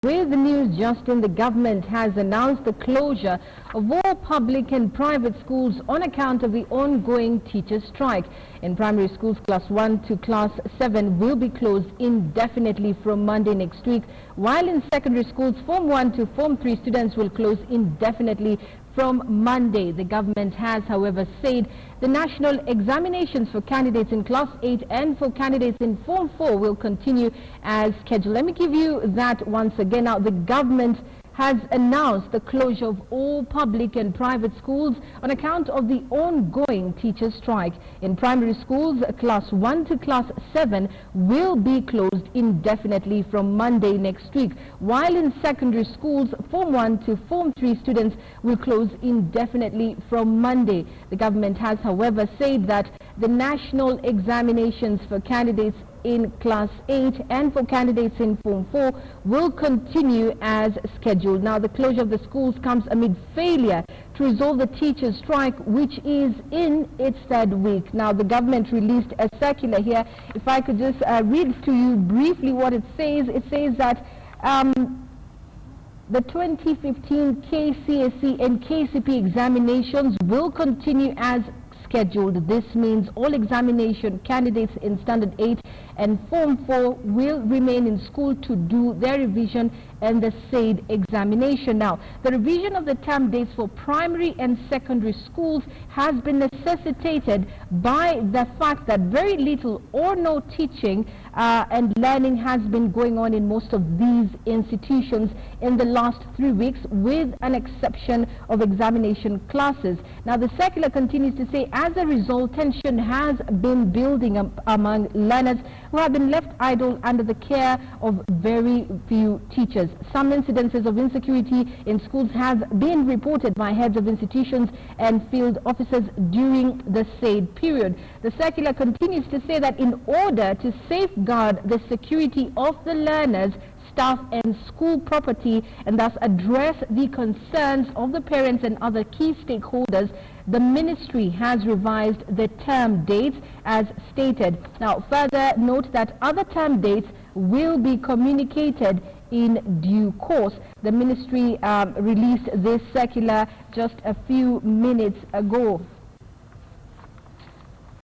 With the news, Justin, the government has announced the closure of all public and private schools on account of the ongoing teacher strike. In primary schools, class 1 to class 7 will be closed indefinitely from Monday next week, while in secondary schools, Form 1 to Form 3 students will close indefinitely from Monday. The government has, however, said the national examinations for candidates in Class 8 and for candidates in Form 4 will continue as scheduled. Let me give you that once again. Now, the government has announced the closure of all public and private schools on account of the ongoing teacher strike. In primary schools, Class 1 to Class 7 will be closed indefinitely from Monday next week, while in secondary schools, Form 1 to Form 3 students will close indefinitely from Monday. The government has, however, said that the national examinations for candidates in Class 8 and for candidates in Form 4 will continue as scheduled. Now, the closure of the schools comes amid failure to resolve the teachers' strike, which is in its third week. Now, the government released a circular here. If I could just read to you briefly what it says. It says that the 2015 KCSE and KCPE examinations will continue as scheduled. This means all examination candidates in Standard 8 and Form 4 will remain in school to do their revision and the said examination. Now, the revision of the term dates for primary and secondary schools has been necessitated by the fact that very little or no teaching and learning has been going on in most of these institutions in the last 3 weeks, with an exception of examination classes. Now, the circular continues to say, as a result, tension has been building among learners who have been left idle under the care of very few teachers. Some incidences of insecurity in schools have been reported by heads of institutions and field officers during the said period. The circular continues to say that in order to safeguard the security of the learners, staff and school property, and thus address the concerns of the parents and other key stakeholders, the ministry has revised the term dates as stated. Now, further note that other term dates will be communicated in due course. The ministry released this circular just a few minutes ago.